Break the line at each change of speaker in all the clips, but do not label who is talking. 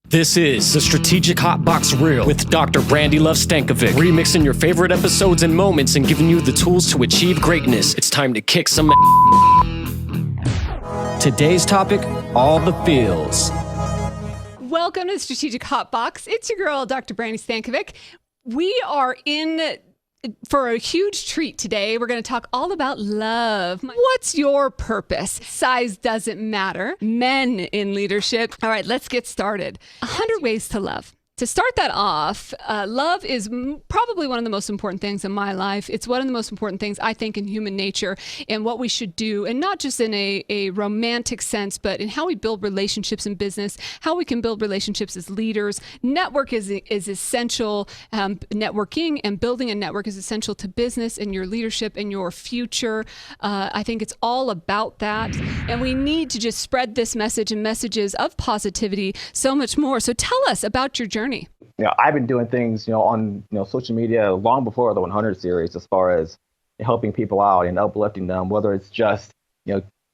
This is the Strategic Hotbox Real with Dr. Brandi Luv Stankovic, remixing your favorite episodes and moments and giving you the tools to achieve greatness. It's time to kick some ass. Today's topic, all the feels.
Welcome to the Strategic Hotbox. It's your girl, Dr. Brandi Stankovic. We are in for a huge treat today. We're going to talk all about love. What's your purpose? Size doesn't matter. Men in leadership. All right, let's get started. 100 ways to love. To start that off, love is probably one of the most important things in my life. It's one of the most important things, I think, in human nature and what we should do, and not just in a romantic sense, but in how we build relationships in business, how we can build relationships as leaders. Network is essential. Networking and building a network is essential to business and your leadership and your future. I think it's all about that. And we need to just spread this message and messages of positivity so much more. So tell us about your journey.
I've been doing things, on, social media long before the 100 series, as far as helping people out and uplifting them, whether it's just,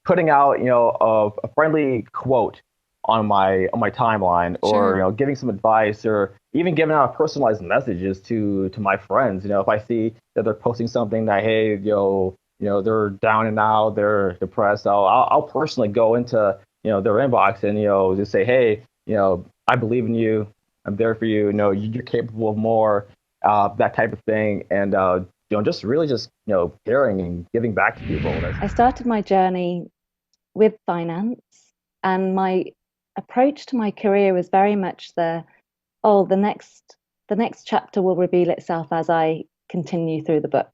putting out, a friendly quote on my timeline, or,
Sure.
Giving some advice, or even giving out personalized messages to my friends. If I see that they're posting something that, hey, they're down and out, they're depressed, I'll personally go into, their inbox and, just say, hey, I believe in you. I'm there for you. You're capable of more, that type of thing. And, just really caring and giving back to people.
I started my journey with finance, and my approach to my career was very much the next chapter will reveal itself as I continue through the book.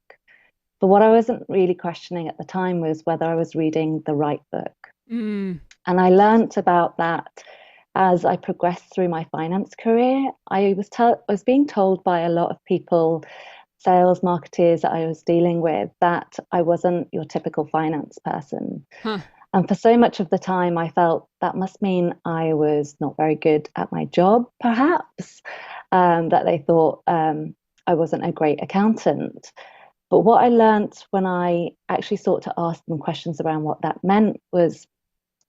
But what I wasn't really questioning at the time was whether I was reading the right book. And I learnt about that as I progressed through my finance career. I was being told by a lot of people, sales, marketers that I was dealing with, that I wasn't your typical finance person. And for so much of the time, I felt that must mean I was not very good at my job, perhaps, that they thought I wasn't a great accountant. But what I learnt when I actually sought to ask them questions around what that meant was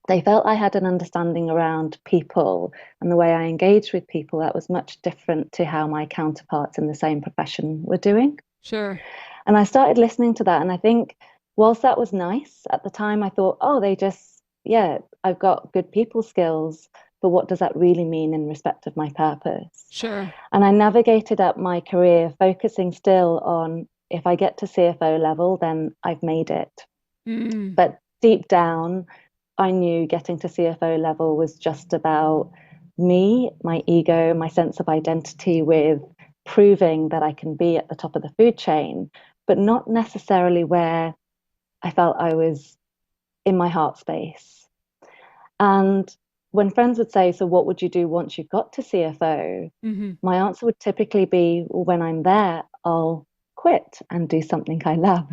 they felt I had an understanding around people and the way I engaged with people that was much different to how my counterparts in the same profession were doing.
Sure.
And I started listening to that. And I think whilst that was nice at the time, I thought, I've got good people skills, but what does that really mean in respect of my purpose?
Sure.
And I navigated up my career focusing still on, if I get to CFO level, then I've made it. But deep down, I knew getting to CFO level was just about me, my ego, my sense of identity with proving that I can be at the top of the food chain, but not necessarily where I felt I was in my heart space. And when friends would say, so what would you do once you got to CFO? My answer would typically be, well, when I'm there, I'll quit and do something I love.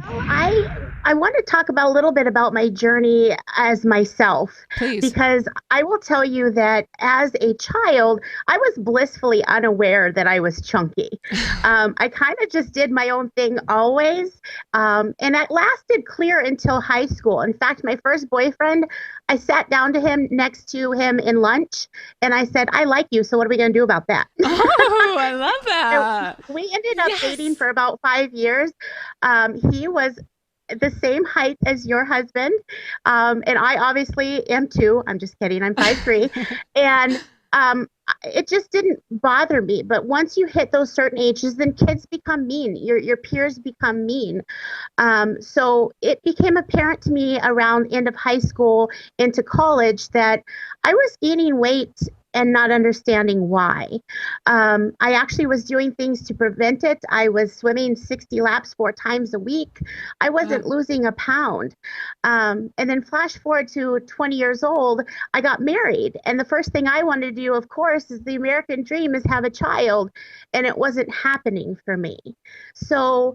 I want to talk about a little bit about my journey as myself.
Please.
Because I will tell you that as a child, I was blissfully unaware that I was chunky. I kind of just did my own thing always. And it lasted clear until high school. In fact, my first boyfriend, I sat down next to him in lunch, and I said, I like you, so what are we going to do about that?
Oh, I love that.
We ended up dating for about 5 years. He was the same height as your husband. And I obviously am too. I'm just kidding. I'm 5'3". And it just didn't bother me. But once you hit those certain ages, then kids become mean. Your peers become mean. So it became apparent to me around end of high school into college that I was gaining weight and not understanding why. I actually was doing things to prevent it. I was swimming 60 laps 4 times a week. I wasn't losing a pound. And then flash forward to 20 years old, I got married. And the first thing I wanted to do, of course, is the American dream is have a child. And it wasn't happening for me. So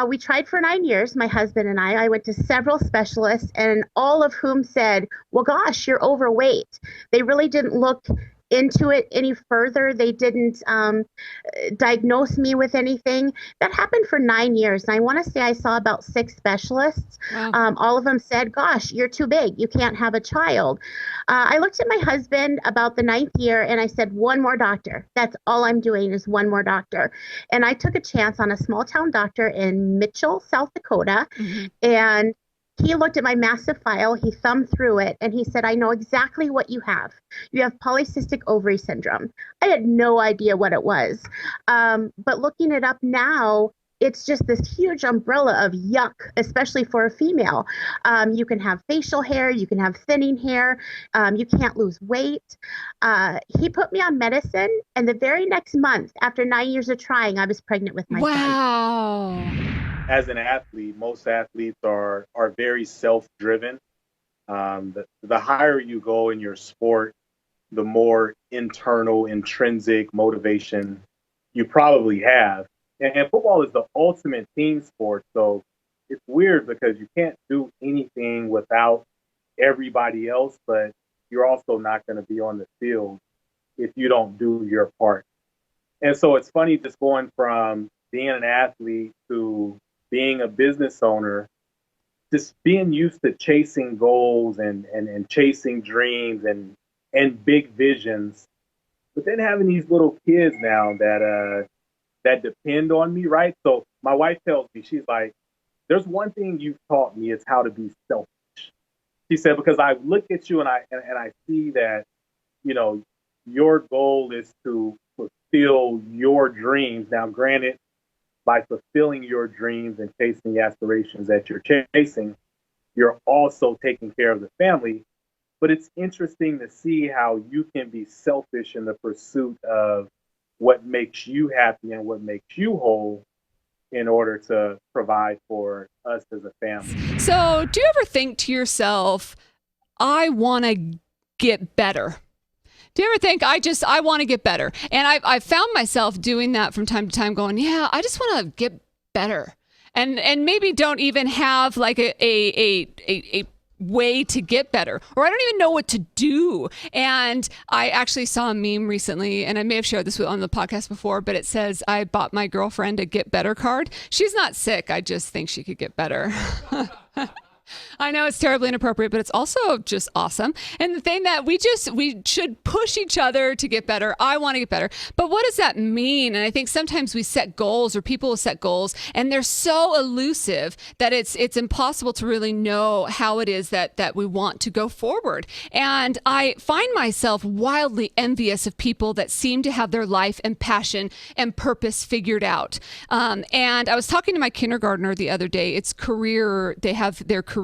we tried for 9 years, my husband and I. I went to several specialists, and all of whom said, well, gosh, you're overweight. They really didn't look into it any further. They didn't diagnose me with anything. That happened for 9 years. And I want to say I saw about 6 specialists.
Wow.
All of them said, gosh, you're too big. You can't have a child. I looked at my husband about the 9th year and I said, one more doctor. That's all I'm doing is one more doctor. And I took a chance on a small town doctor in Mitchell, South Dakota.
Mm-hmm.
And he looked at my massive file, he thumbed through it, and he said, I know exactly what you have. You have polycystic ovary syndrome. I had no idea what it was. But looking it up now, it's just this huge umbrella of yuck, especially for a female. You can have facial hair, you can have thinning hair, you can't lose weight. He put me on medicine, and the very next month, after 9 years of trying, I was pregnant with my son.
Wow.
As an athlete, most athletes are very self-driven. The higher you go in your sport, the more internal, intrinsic motivation you probably have. And football is the ultimate team sport, so it's weird because you can't do anything without everybody else, but you're also not going to be on the field if you don't do your part. And so it's funny just going from being an athlete to being a business owner, just being used to chasing goals and chasing dreams and big visions, but then having these little kids now that depend on me, right? So my wife tells me, she's like, there's one thing you've taught me, it's how to be selfish. She said, because I look at you and I see that, you know, your goal is to fulfill your dreams. Now, granted, by fulfilling your dreams and chasing the aspirations that you're chasing, you're also taking care of the family. But it's interesting to see how you can be selfish in the pursuit of what makes you happy and what makes you whole in order to provide for us as a family.
So do you ever think to yourself, I want to get better? Do you ever think, I want to get better? And I found myself doing that from time to time, going, yeah, I just want to get better. And maybe don't even have like a way to get better, or I don't even know what to do. And I actually saw a meme recently, and I may have shared this on the podcast before, but it says, I bought my girlfriend a get better card. She's not sick. I just think she could get better. I know it's terribly inappropriate, but it's also just awesome. And the thing that we should push each other to get better. I want to get better. But what does that mean? And I think sometimes we set goals, or people will set goals, and they're so elusive that it's impossible to really know how it is that we want to go forward. And I find myself wildly envious of people that seem to have their life and passion and purpose figured out. And I was talking to my kindergartner the other day. It's career. They have their career,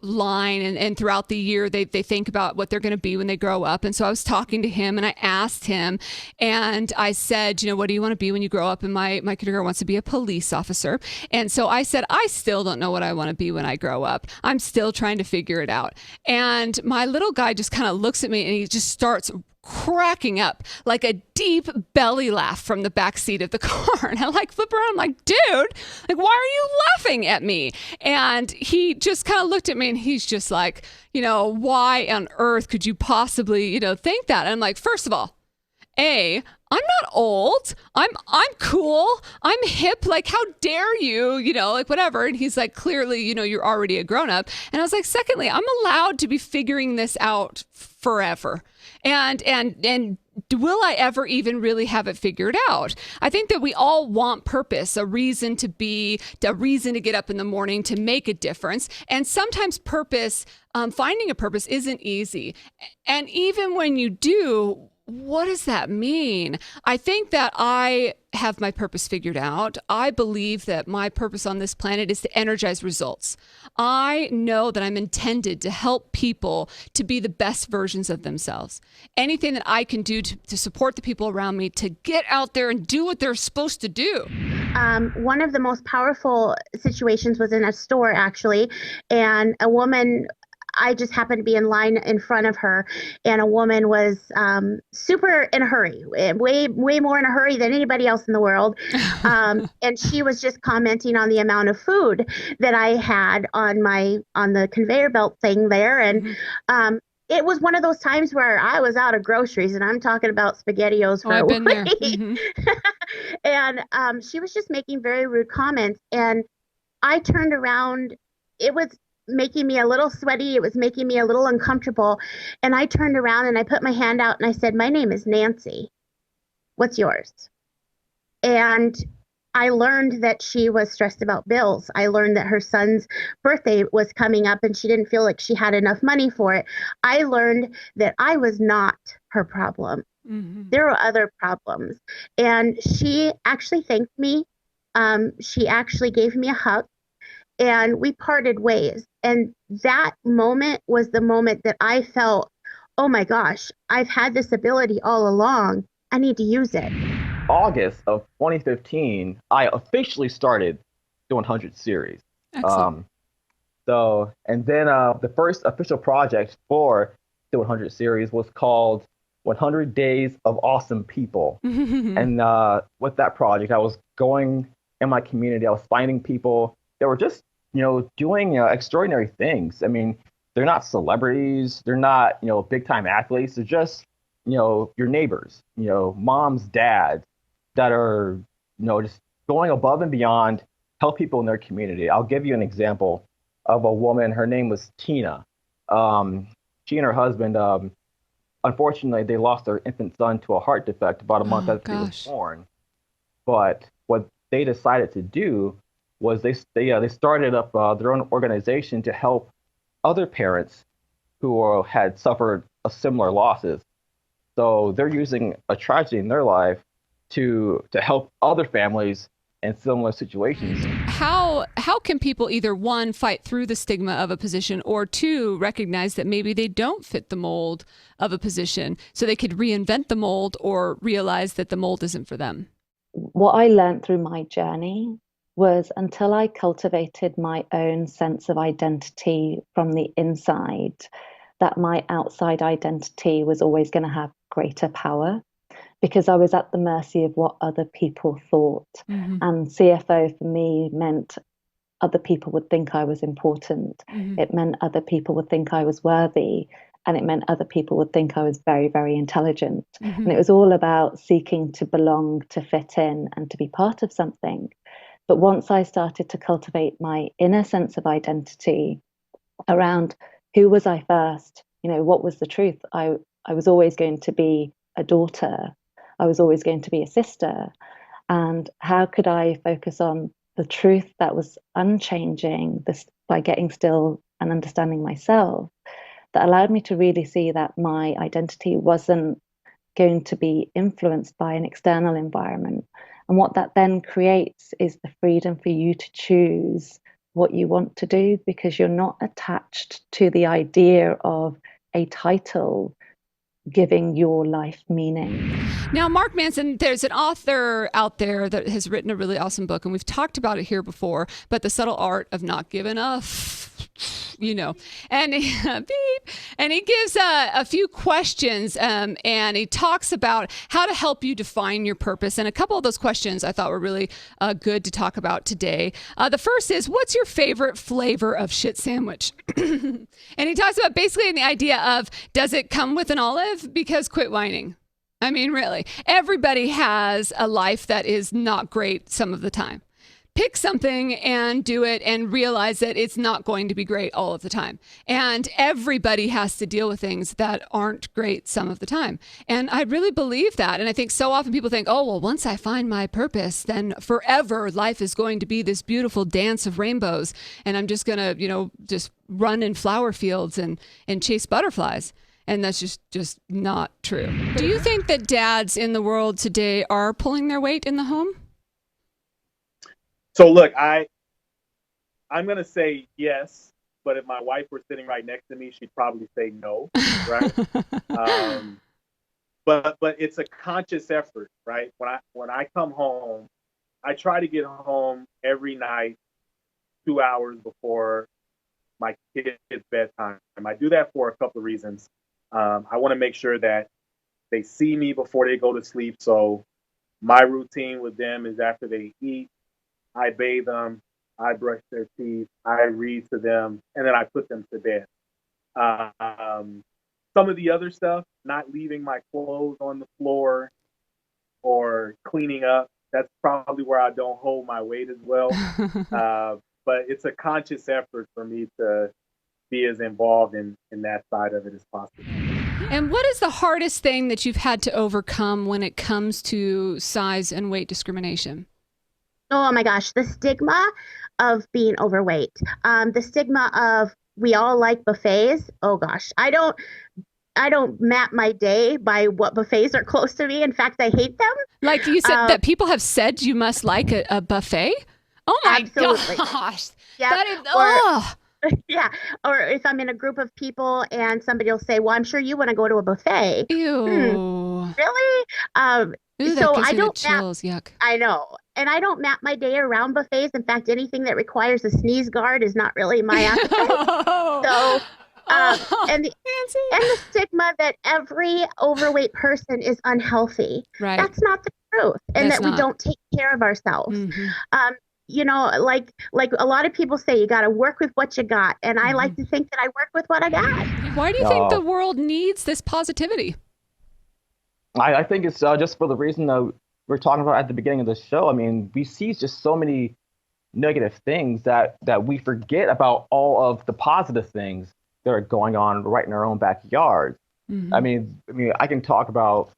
line, and throughout the year they think about what they're going to be when they grow up. And so I was talking to him, and I asked him, and I said, what do you want to be when you grow up? And my kindergartner wants to be a police officer. And so I said, I still don't know what I want to be when I grow up. I'm still trying to figure it out. And my little guy just kind of looks at me, and he just starts cracking up like a deep belly laugh from the back seat of the car. And I flip around, I'm like, dude, why are you laughing at me? And he just kind of looked at me, and he's just like, why on earth could you possibly, think that? And I'm like, first of all, I'm not old. I'm cool. I'm hip. How dare you, whatever. And he's like, clearly, you're already a grown up. And I was like, secondly, I'm allowed to be figuring this out forever. And will I ever even really have it figured out? I think that we all want purpose, a reason to get up in the morning, to make a difference. And sometimes purpose, finding a purpose isn't easy. And even when you do, what does that mean? I think that I have my purpose figured out. I believe that my purpose on this planet is to energize results. I know that I'm intended to help people to be the best versions of themselves. Anything that I can do to support the people around me to get out there and do what they're supposed to do.
One of the most powerful situations was in a store, actually, and a woman, I just happened to be in line in front of her, and a woman was super in a hurry, way more in a hurry than anybody else in the world. And she was just commenting on the amount of food that I had on the conveyor belt thing there. And it was one of those times where I was out of groceries, and I'm talking about SpaghettiOs for
I've
a
been there.
week. And she was just making very rude comments. And I turned around. It was making me a little sweaty. It was making me a little uncomfortable. And I turned around and I put my hand out and I said, "My name is Nanci. What's yours?" And I learned that she was stressed about bills. I learned that her son's birthday was coming up and she didn't feel like she had enough money for it. I learned that I was not her problem. There were other problems. And she actually thanked me. She actually gave me a hug and we parted ways. And that moment was the moment that I felt, oh my gosh, I've had this ability all along. I need to use it.
August of 2015, I officially started the 100 series.
Excellent.
And then the first official project for the 100 series was called 100 Days of Awesome People. And with that project, I was going in my community, I was finding people that were just, doing extraordinary things. I mean, they're not celebrities, they're not, big time athletes, they're just, your neighbors, moms, dads, that are, just going above and beyond, help people in their community. I'll give you an example of a woman. Her name was Tina. She and her husband, unfortunately, they lost their infant son to a heart defect about a month after he was born. But what they decided to do was they started up their own organization to help other parents who had suffered a similar losses. So they're using a tragedy in their life to help other families in similar situations.
How can people either, one, fight through the stigma of a position, or two, recognize that maybe they don't fit the mold of a position so they could reinvent the mold or realize that the mold isn't for them?
What I learned through my journey was, until I cultivated my own sense of identity from the inside, that my outside identity was always going to have greater power, because I was at the mercy of what other people thought. And CFO for me meant other people would think I was important. It meant other people would think I was worthy. And it meant other people would think I was very, very intelligent. And it was all about seeking to belong, to fit in, and to be part of something. But once I started to cultivate my inner sense of identity around who was I first, what was the truth? I was always going to be a daughter. I was always going to be a sister. And how could I focus on the truth that was unchanging by getting still and understanding myself, that allowed me to really see that my identity wasn't going to be influenced by an external environment. And what that then creates is the freedom for you to choose what you want to do, because you're not attached to the idea of a title giving your life meaning.
Now, Mark Manson, there's an author out there that has written a really awesome book, and we've talked about it here before, but The Subtle Art of Not Giving a and he gives a few questions, and he talks about how to help you define your purpose. And a couple of those questions I thought were really good to talk about today. The first is, what's your favorite flavor of shit sandwich? And he talks about basically the idea of, does it come with an olive? Because quit whining. I mean, really, everybody has a life that is not great some of the time. Pick something and do it, and realize that it's not going to be great all of the time. And everybody has to deal with things that aren't great some of the time. And I really believe that. And I think so often people think, oh, well, once I find my purpose, then forever life is going to be this beautiful dance of rainbows. And I'm just going to, just run in flower fields and chase butterflies. And that's just not true. Do you think that dads in the world today are pulling their weight in the home?
So look, I'm going to say yes, but if my wife were sitting right next to me, she'd probably say no, right? But it's a conscious effort, right? When I come home, I try to get home every night 2 hours before my kids' bedtime. I do that for a couple of reasons. I want to make sure that they see me before they go to sleep. So my routine with them is, after they eat, I bathe them, I brush their teeth, I read to them, and then I put them to bed. some of the other stuff, not leaving my clothes on the floor or cleaning up, that's probably where I don't hold my weight as well. But it's a conscious effort for me to be as involved in that side of it as possible.
And what is the hardest thing that you've had to overcome when it comes to size and weight discrimination?
Oh my gosh, the stigma of being overweight, the stigma of we all like buffets. Oh gosh, I don't map my day by what buffets are close to me. In fact, I hate them.
Like you said, that people have said you must like a buffet. Oh my
Absolutely.
gosh.
Yeah.
That is, oh.
Yeah. Or if I'm in a group of people and somebody will say, well, I'm sure you want to go to a buffet.
Ew.
Really?
Ooh,
So
that gives
I
me
don't
the chills. Yuck.
I know. And I don't map my day around buffets. In fact, anything that requires a sneeze guard is not really my appetite. So, and the stigma that every overweight person is unhealthy.
Right.
That's not the truth. And
That's
that we
not.
don't take care of ourselves.
Mm-hmm.
You know, like a lot of people say, you got to work with what you got. And I like to think that I work with what I got.
Why do you think the world needs this positivity?
I think it's just for the reason that we're talking about at the beginning of the show. I mean, we see just so many negative things that we forget about all of the positive things that are going on right in our own backyard.
Mm-hmm.
I mean, I can talk about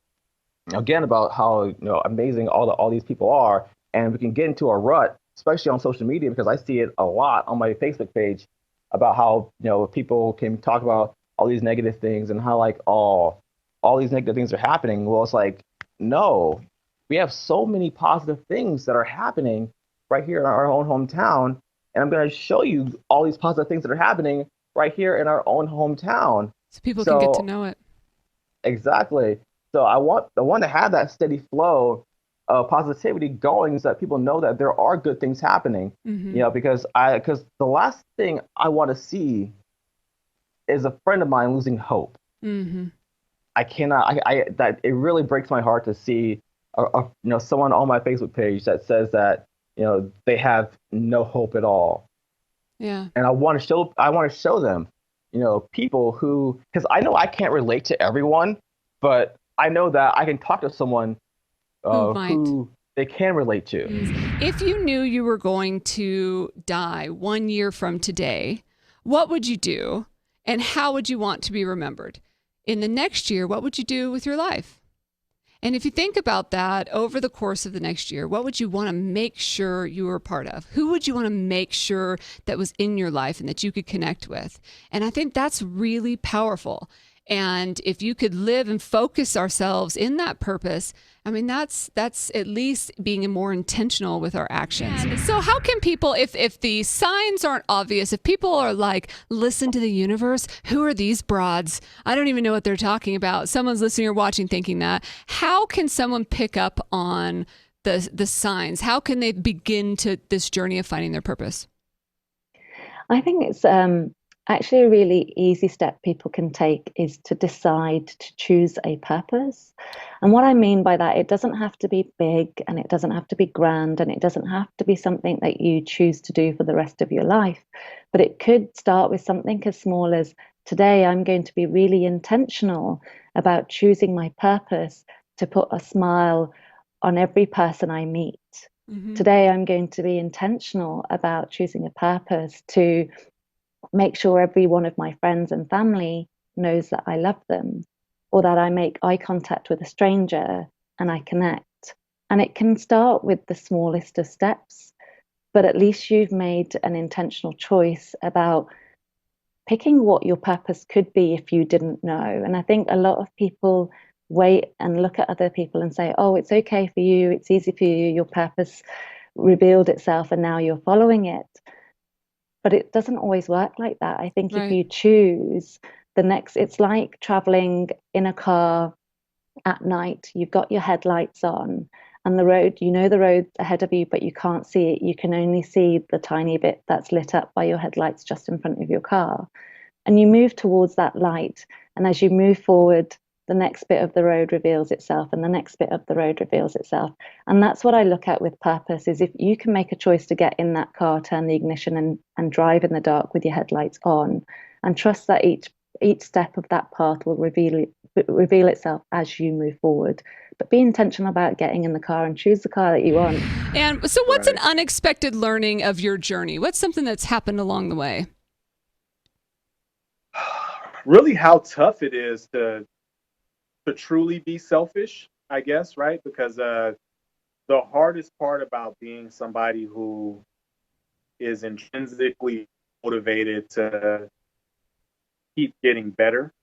again about how amazing all these people are, and we can get into a rut, especially on social media, because I see it a lot on my Facebook page about how people can talk about all these negative things and how like all these negative things are happening. Well, it's like, no, we have so many positive things that are happening right here in our own hometown, and I'm going to show you all these positive things that are happening right here in our own hometown,
so people can get to know it.
Exactly. So I want to have that steady flow of positivity going, so that people know that there are good things happening.
Mm-hmm.
Because the last thing I want to see is a friend of mine losing hope.
Mm-hmm.
I cannot. That it really breaks my heart to see someone on my Facebook page that says that they have no hope at all.
Yeah.
And I want to show them, people who, because I know I can't relate to everyone, but I know that I can talk to someone who they can relate to.
If you knew you were going to die 1 year from today, what would you do, and how would you want to be remembered? In the next year, what would you do with your life? And if you think about that over the course of the next year, what would you want to make sure you were a part of? Who would you want to make sure that was in your life and that you could connect with? And I think that's really powerful. And if you could live and focus ourselves in that purpose, I mean, that's at least being more intentional with our actions. Yeah. So how can people, if the signs aren't obvious, if people are like, listen to the universe, who are these broads? I don't even know what they're talking about. Someone's listening or watching thinking that. How can someone pick up on the signs? How can they begin to this journey of finding their purpose?
I think it's actually a really easy step people can take is to decide to choose a purpose. And what I mean by that, it doesn't have to be big, and it doesn't have to be grand, and it doesn't have to be something that you choose to do for the rest of your life. But it could start with something as small as, today I'm going to be really intentional about choosing my purpose to put a smile on every person I meet. Mm-hmm. Today I'm going to be intentional about choosing a purpose to make sure every one of my friends and family knows that I love them, or that I make eye contact with a stranger and I connect. And it can start with the smallest of steps, but at least you've made an intentional choice about picking what your purpose could be if you didn't know. And I think a lot of people wait and look at other people and say, oh, it's okay for you, it's easy for you, your purpose revealed itself and now you're following it. But it doesn't always work like that. I think if you choose it's like traveling in a car at night. You've got your headlights on and the road ahead of you, but you can't see it. You can only see the tiny bit that's lit up by your headlights just in front of your car. And you move towards that light. And as you move forward, the next bit of the road reveals itself, and the next bit of the road reveals itself. And that's what I look at with purpose, is if you can make a choice to get in that car, turn the ignition and drive in the dark with your headlights on, and trust that each step of that path will reveal itself as you move forward. But be intentional about getting in the car and choose the car that you want.
And so what's an unexpected learning of your journey? What's something that's happened along the way?
Really how tough it is to truly be selfish, I guess, right? Because the hardest part about being somebody who is intrinsically motivated to keep getting better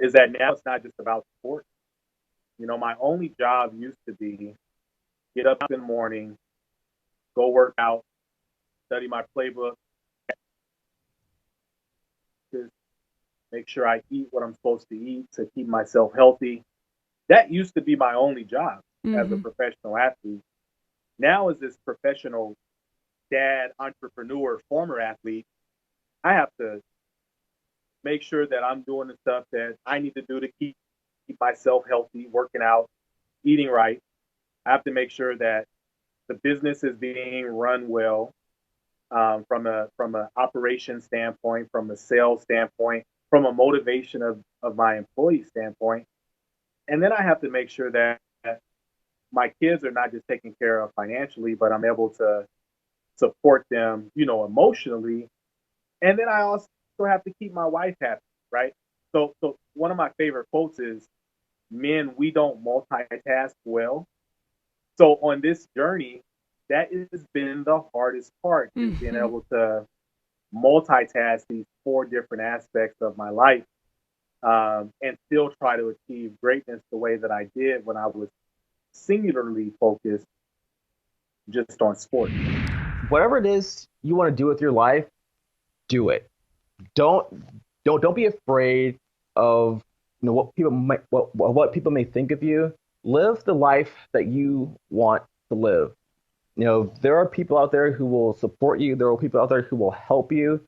is that now it's not just about sport. You know, my only job used to be get up in the morning, go work out, study my playbook, just make sure I eat what I'm supposed to eat to keep myself healthy. That used to be my only job as a professional athlete. Now, as this professional dad, entrepreneur, former athlete, I have to make sure that I'm doing the stuff that I need to do to keep myself healthy, working out, eating right. I have to make sure that the business is being run well from a operation standpoint, from a sales standpoint, from a motivation of my employee standpoint. And then I have to make sure that my kids are not just taken care of financially, but I'm able to support them, you know, emotionally. And then I also have to keep my wife happy, right? So one of my favorite quotes is, "Men, we don't multitask well." So on this journey, that has been the hardest part, is being able to multitask these 4 different aspects of my life and still try to achieve greatness the way that I did when I was singularly focused just on sport.
Whatever it is you want to do with your life, do it. Don't be afraid of what people may think of you. Live the life that you want to live. There are people out there who will support you. There are people out there who will help you.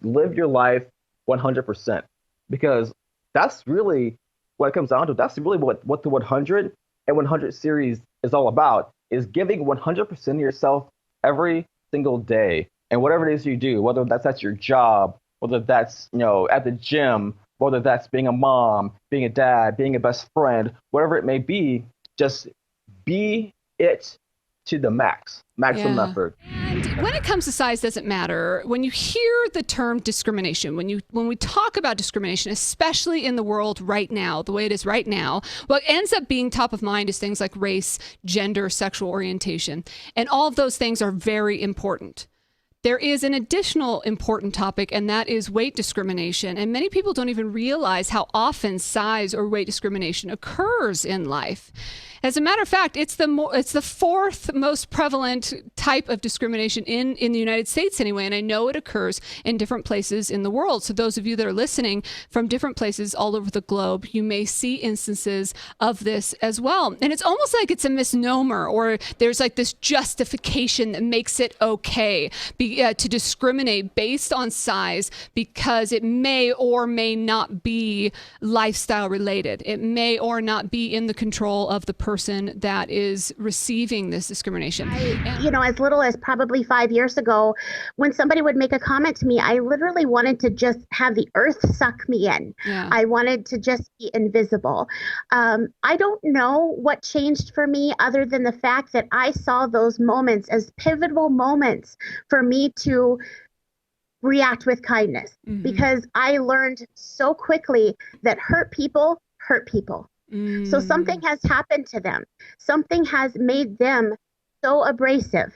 Live your life 100%, because that's really what it comes down to. That's really what the 100 and 100 series is all about, is giving 100% of yourself every single day. And whatever it is you do, whether that's at your job, whether that's at the gym, whether that's being a mom, being a dad, being a best friend, whatever it may be, just be it to the maximum effort.
And when it comes to size, doesn't matter. When you hear the term discrimination, when we talk about discrimination, especially in the world right now, the way it is right now, what ends up being top of mind is things like race, gender, sexual orientation, and all of those things are very important. There is an additional important topic, and that is weight discrimination. And many people don't even realize how often size or weight discrimination occurs in life. As a matter of fact, it's the 4th most prevalent type of discrimination in the United States anyway, and I know it occurs in different places in the world. So those of you that are listening from different places all over the globe, you may see instances of this as well. And it's almost like it's a misnomer, or there's like this justification that makes it okay to discriminate based on size, because it may or may not be lifestyle related. It may or not be in the control of the person that is receiving this discrimination.
As little as probably 5 years ago, when somebody would make a comment to me, I literally wanted to just have the earth suck me in.
Yeah.
I wanted to just be invisible. I don't know what changed for me, other than the fact that I saw those moments as pivotal moments for me to react with kindness, because I learned so quickly that hurt people hurt people. So something has happened to them. Something has made them so abrasive.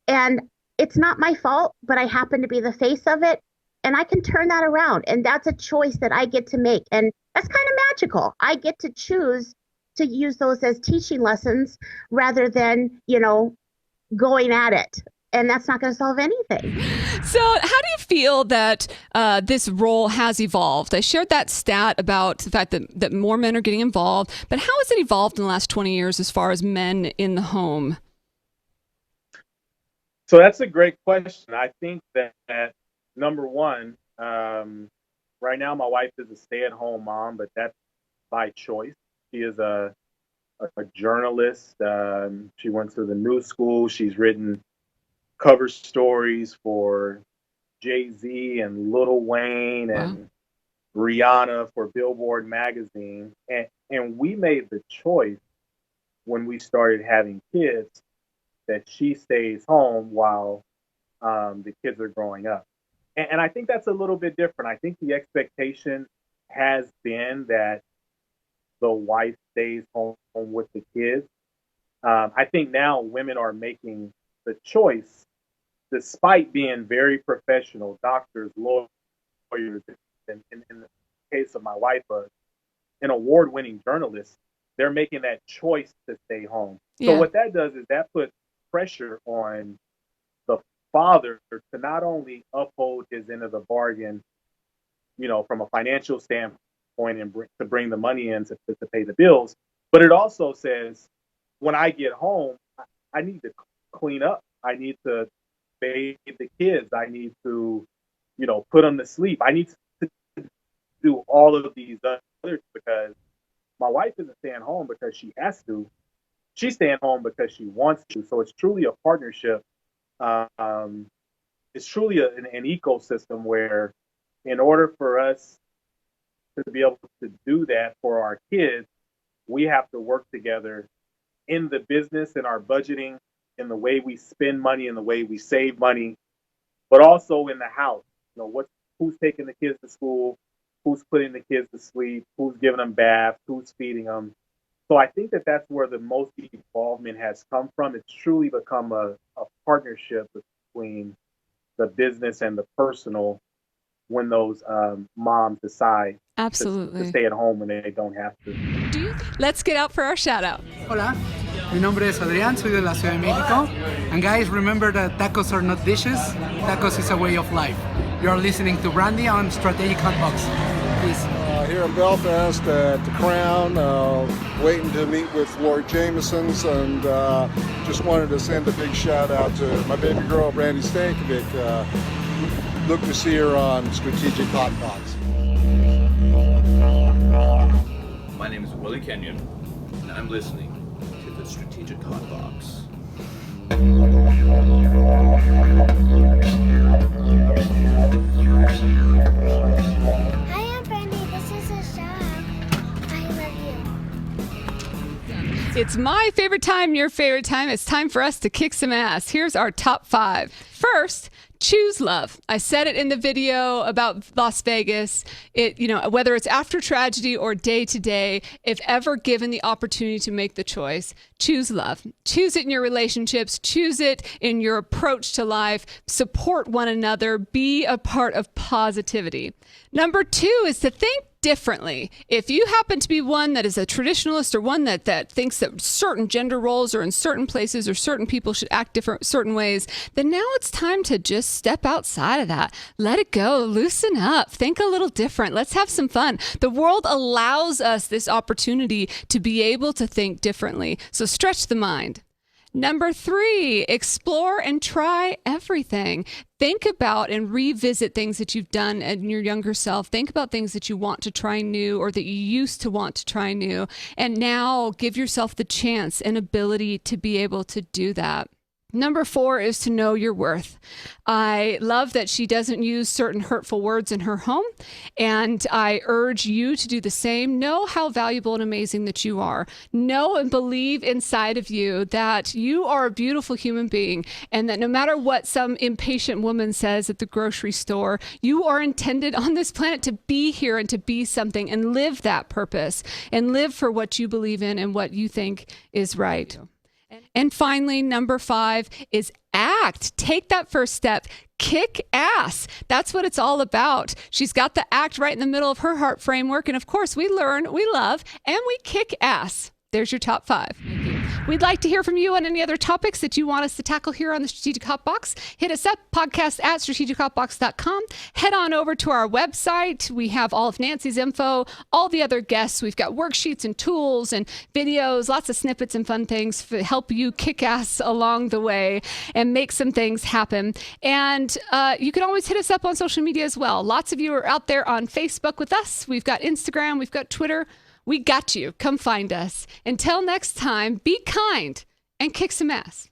And it's not my fault, but I happen to be the face of it. And I can turn that around. And that's a choice that I get to make. And that's kind of magical. I get to choose to use those as teaching lessons rather than, going at it. And that's not going to solve anything.
So how do you feel that this role has evolved? I shared that stat about the fact that more men are getting involved, but how has it evolved in the last 20 years as far as men in the home?
So that's a great question. I think that number one, right now my wife is a stay-at-home mom, but that's by choice. She is a journalist. She went to the news school. She's written cover stories for Jay-Z and Lil Wayne and Rihanna for Billboard magazine. And we made the choice when we started having kids that she stays home while the kids are growing up. And I think that's a little bit different. I think the expectation has been that the wife stays home with the kids. I think now women are making the choice, despite being very professional, doctors, lawyers, and in the case of my wife, an award-winning journalist, they're making that choice to stay home.
Yeah.
So what that does is that puts pressure on the father to not only uphold his end of the bargain, from a financial standpoint and to bring the money in to pay the bills, but it also says, when I get home, I need to clean up. I need to bathe the kids. I need to, put them to sleep. I need to do all of these others because my wife isn't staying home because she has to. She's staying home because she wants to. So it's truly a partnership. It's truly an ecosystem where, in order for us to be able to do that for our kids, we have to work together in the business, in our budgeting, in the way we spend money, in the way we save money, but also in the house. Who's taking the kids to school, who's putting the kids to sleep, who's giving them baths, who's feeding them. So I think that that's where the most involvement has come from. It's truly become a partnership between the business and the personal when those moms decide
Absolutely.
to stay at home when they don't have to.
Let's get out for our shout out.
Hola, mi nombre es Adrián, soy de la Ciudad de México. And guys, remember that tacos are not dishes, tacos is a way of life. You're listening to Brandi on Strategic Hotbox. Peace.
Here in Belfast at the Crown, waiting to meet with Lord Jameson's, and just wanted to send a big shout out to my baby girl, Brandi Stankovic. Look to see her on Strategic Hotbox.
My name is Willie Kenyon, and I'm listening to the Strategic Hotbox.
Hi, I'm Brandi. This is a shout out. I love you.
It's my favorite time, your favorite time. It's time for us to kick some ass. Here's our top 5. First, choose love. I said it in the video about Las Vegas. Whether it's after tragedy or day to day, if ever given the opportunity to make the choice, choose love. Choose it in your relationships. Choose it in your approach to life. Support one another. Be a part of positivity. Number 2 is to think differently. If you happen to be one that is a traditionalist or one that thinks that certain gender roles are in certain places or certain people should act certain ways, then now it's time to just step outside of that. Let it go. Loosen up. Think a little different. Let's have some fun. The world allows us this opportunity to be able to think differently. So stretch the mind. Number 3, explore and try everything. Think about and revisit things that you've done in your younger self. Think about things that you want to try new or that you used to want to try new. And now give yourself the chance and ability to be able to do that. Number 4 is to know your worth. I love that she doesn't use certain hurtful words in her home, and I urge you to do the same. Know how valuable and amazing that you are. Know and believe inside of you that you are a beautiful human being, and that no matter what some impatient woman says at the grocery store, you are intended on this planet to be here and to be something and live that purpose and live for what you believe in and what you think is right. And finally, number 5 is act. Take that first step. Kick ass. That's what it's all about. She's got the act right in the middle of her heart framework. And of course, we learn, we love, and we kick ass. There's your top 5. We'd like to hear from you on any other topics that you want us to tackle here on the Strategic Hotbox. Hit us up, podcast@strategichotbox.com. Head on over to our website. We have all of Nanci's info, all the other guests. We've got worksheets and tools and videos, lots of snippets and fun things to help you kick ass along the way and make some things happen. And you can always hit us up on social media as well. Lots of you are out there on Facebook with us. We've got Instagram. We've got Twitter. We got you. Come find us. Until next time, be kind and kick some ass.